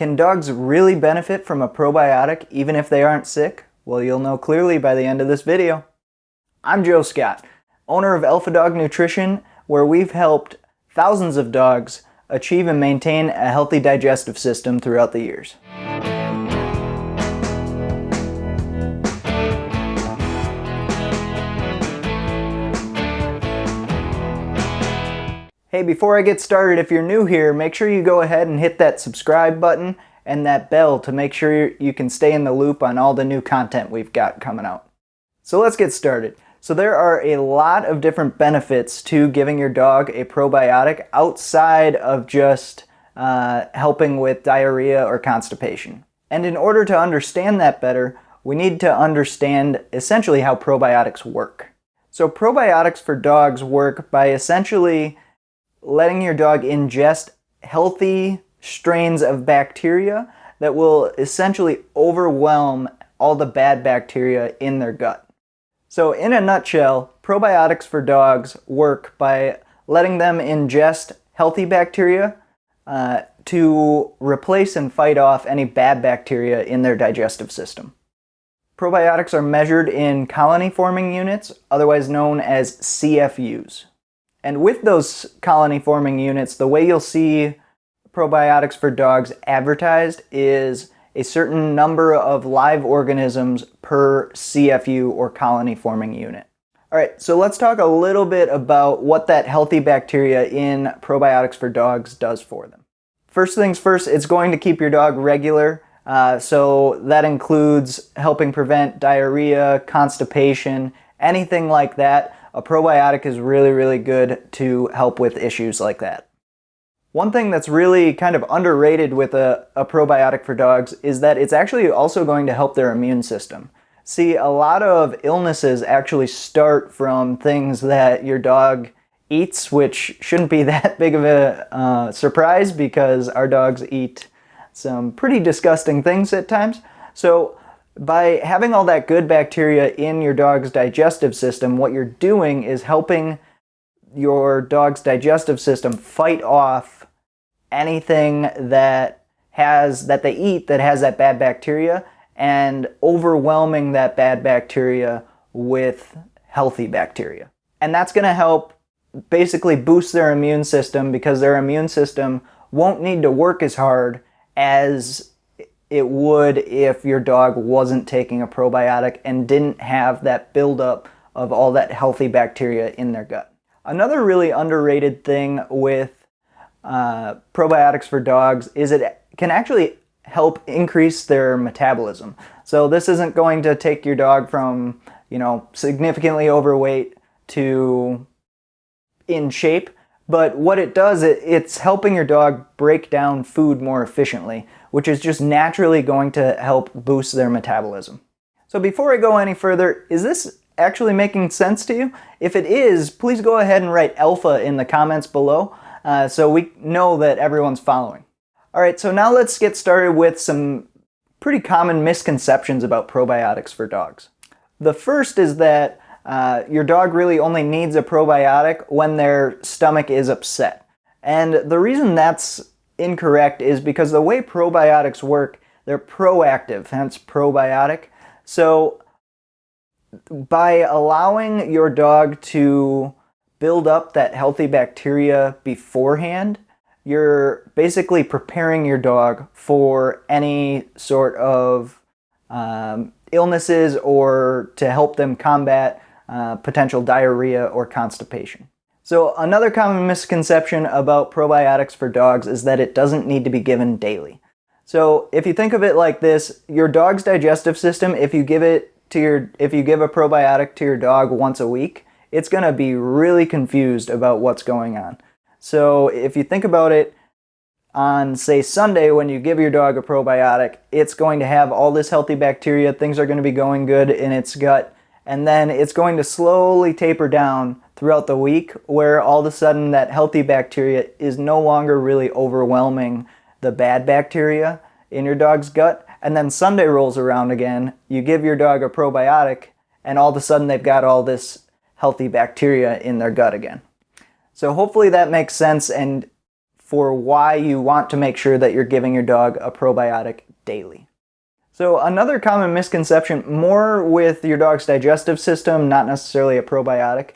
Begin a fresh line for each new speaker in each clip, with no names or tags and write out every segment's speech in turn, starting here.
Can dogs really benefit from a probiotic even if they aren't sick? Well, you'll know clearly by the end of this video. I'm Joe Scott, owner of Alpha Dog Nutrition, where we've helped thousands of dogs achieve and maintain a healthy digestive system throughout the years. Hey, before I get started, if you're new here, make sure you go ahead and hit that subscribe button and that bell to make sure you can stay in the loop on all the new content we've got coming out. So let's get started. So there are a lot of different benefits to giving your dog a probiotic outside of just helping with diarrhea or constipation. And in order to understand that better, we need to understand essentially how probiotics work. So Probiotics for Dogs work by essentially letting your dog ingest healthy strains of bacteria that will essentially overwhelm all the bad bacteria in their gut. So in a nutshell, Probiotics for Dogs work by letting them ingest healthy bacteria to replace and fight off any bad bacteria in their digestive system. Probiotics are measured in colony-forming units, otherwise known as CFUs. And with those colony-forming units, the way you'll see Probiotics for Dogs advertised is a certain number of live organisms per CFU or colony-forming unit. Alright, so let's talk a little bit about what that healthy bacteria in Probiotics for Dogs does for them. First things first, it's going to keep your dog regular. So that includes helping prevent diarrhea, constipation, anything like that. A probiotic is really good to help with issues like that. One thing that's really kind of underrated with a probiotic for dogs is that it's actually also going to help their immune system. See, a lot of illnesses actually start from things that your dog eats, which shouldn't be that big of a surprise because our dogs eat some pretty disgusting things at times. So by having all that good bacteria in your dog's digestive system, what you're doing is helping your dog's digestive system fight off anything that they eat that has that bad bacteria and overwhelming that bad bacteria with healthy bacteria. And that's going to help basically boost their immune system because their immune system won't need to work as hard as it would if your dog wasn't taking a probiotic and didn't have that buildup of all that healthy bacteria in their gut. Another really underrated thing with Probiotics for Dogs is it can actually help increase their metabolism. So this isn't going to take your dog from, significantly overweight to in shape, but what it does, it's helping your dog break down food more efficiently, which is just naturally going to help boost their metabolism. So before I go any further, is this actually making sense to you? If it is, please go ahead and write alpha in the comments below so we know that everyone's following. Alright, so now let's get started with some pretty common misconceptions about probiotics for dogs. The first is that your dog really only needs a probiotic when their stomach is upset. And the reason that's incorrect is because the way probiotics work, they're proactive, hence probiotic. So by allowing your dog to build up that healthy bacteria beforehand, you're basically preparing your dog for any sort of illnesses or to help them combat potential diarrhea or constipation. So another common misconception about probiotics for dogs is that it doesn't need to be given daily. So if you think of it like this, your dog's digestive system, if you give a probiotic to your dog once a week, it's going to be really confused about what's going on. So if you think about it, on say Sunday when you give your dog a probiotic, it's going to have all this healthy bacteria, things are going to be going good in its gut, and then it's going to slowly taper down throughout the week where all of a sudden that healthy bacteria is no longer really overwhelming the bad bacteria in your dog's gut. And then Sunday rolls around again, you give your dog a probiotic, and all of a sudden they've got all this healthy bacteria in their gut again. So hopefully that makes sense, and for why you want to make sure that you're giving your dog a probiotic daily. So another common misconception, more with your dog's digestive system, not necessarily a probiotic,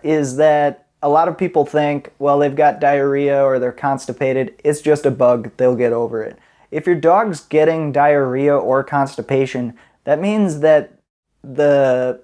is that a lot of people think, well, they've got diarrhea or they're constipated, it's just a bug, they'll get over it. If your dog's getting diarrhea or constipation, that means that the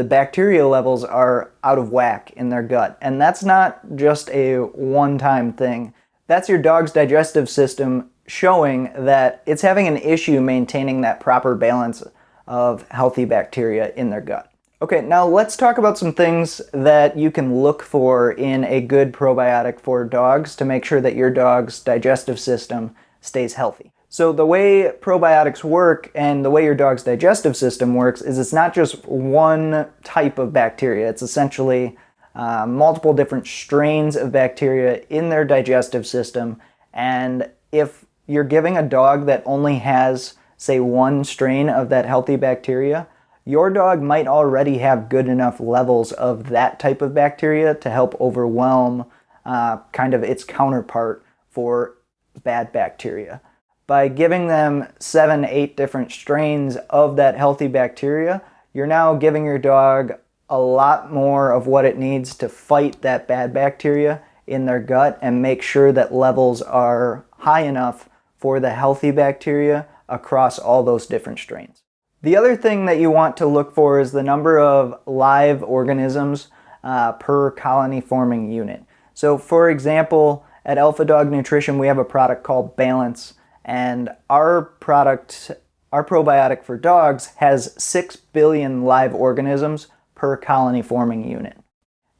bacteria levels are out of whack in their gut. And that's not just a one-time thing. That's your dog's digestive system showing that it's having an issue maintaining that proper balance of healthy bacteria in their gut. Okay, now let's talk about some things that you can look for in a good probiotic for dogs to make sure that your dog's digestive system stays healthy. So the way probiotics work and the way your dog's digestive system works is it's not just one type of bacteria. It's essentially multiple different strains of bacteria in their digestive system. And if you're giving a dog that only has, say, one strain of that healthy bacteria, your dog might already have good enough levels of that type of bacteria to help overwhelm kind of its counterpart for bad bacteria. By giving them 7, 8 different strains of that healthy bacteria, you're now giving your dog a lot more of what it needs to fight that bad bacteria in their gut and make sure that levels are high enough for the healthy bacteria across all those different strains. The other thing that you want to look for is the number of live organisms per colony forming unit. So for example, at Alpha Dog Nutrition we have a product called Balance, and our product, our probiotic for dogs, has 6 billion live organisms per colony forming unit.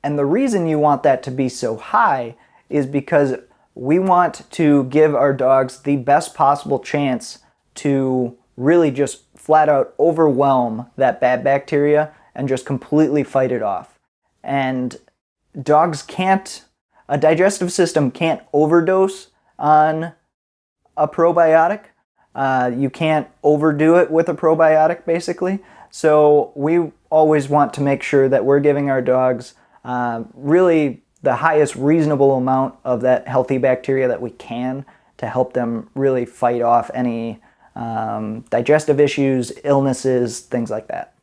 And the reason you want that to be so high is because we want to give our dogs the best possible chance to really just flat out overwhelm that bad bacteria and just completely fight it off. And dogs can't, a digestive system can't overdose on a probiotic. You can't overdo it with a probiotic, basically. So we always want to make sure that we're giving our dogs really the highest reasonable amount of that healthy bacteria that we can to help them really fight off any digestive issues, illnesses, things like that.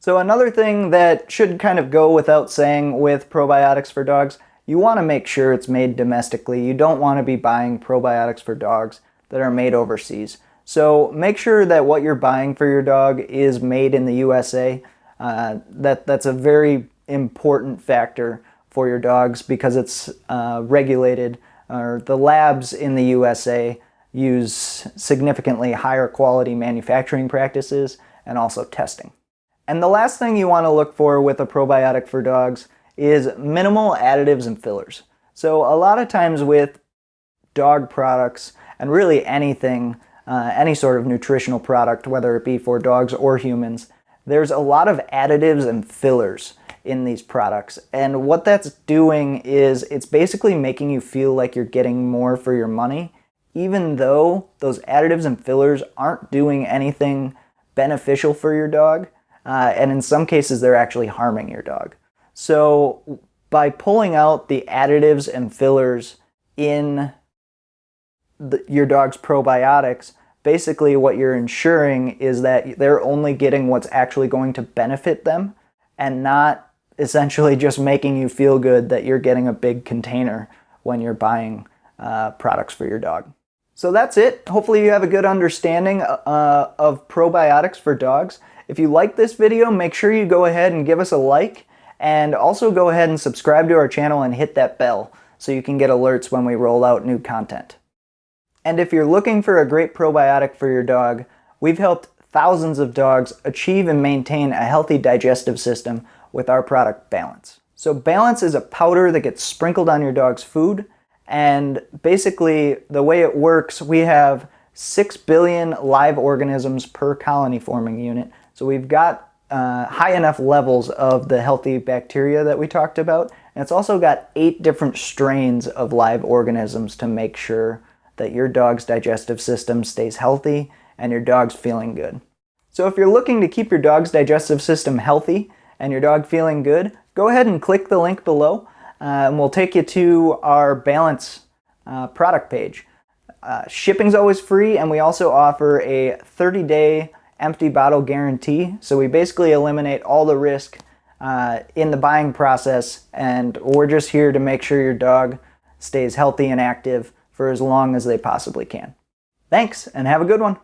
So another thing that should kind of go without saying with probiotics for dogs, you want to make sure it's made domestically. You don't want to be buying probiotics for dogs that are made overseas. So make sure that what you're buying for your dog is made in the USA. That's a very important factor for your dogs because it's regulated, or the labs in the USA use significantly higher quality manufacturing practices and also testing. And the last thing you want to look for with a probiotic for dogs is minimal additives and fillers. So a lot of times with dog products, and really anything, any sort of nutritional product, whether it be for dogs or humans, there's a lot of additives and fillers in these products. And what that's doing is it's basically making you feel like you're getting more for your money, even though those additives and fillers aren't doing anything beneficial for your dog. And in some cases, they're actually harming your dog. So by pulling out the additives and fillers in your dog's probiotics, basically what you're ensuring is that they're only getting what's actually going to benefit them and not essentially just making you feel good that you're getting a big container when you're buying products for your dog. So that's it. Hopefully you have a good understanding of probiotics for dogs. If you like this video, make sure you go ahead and give us a like, and also go ahead and subscribe to our channel and hit that bell so you can get alerts when we roll out new content. And if you're looking for a great probiotic for your dog, we've helped thousands of dogs achieve and maintain a healthy digestive system with our product Balance. So Balance is a powder that gets sprinkled on your dog's food, and basically the way it works, we have 6 billion live organisms per colony forming unit. So we've got high enough levels of the healthy bacteria that we talked about, and it's also got 8 different strains of live organisms to make sure that your dog's digestive system stays healthy and your dog's feeling good. So if you're looking to keep your dog's digestive system healthy and your dog feeling good, go ahead and click the link below and we'll take you to our Balance product page. Shipping's always free, and we also offer a 30-day empty bottle guarantee. So we basically eliminate all the risk in the buying process, and we're just here to make sure your dog stays healthy and active for as long as they possibly can. Thanks, and have a good one.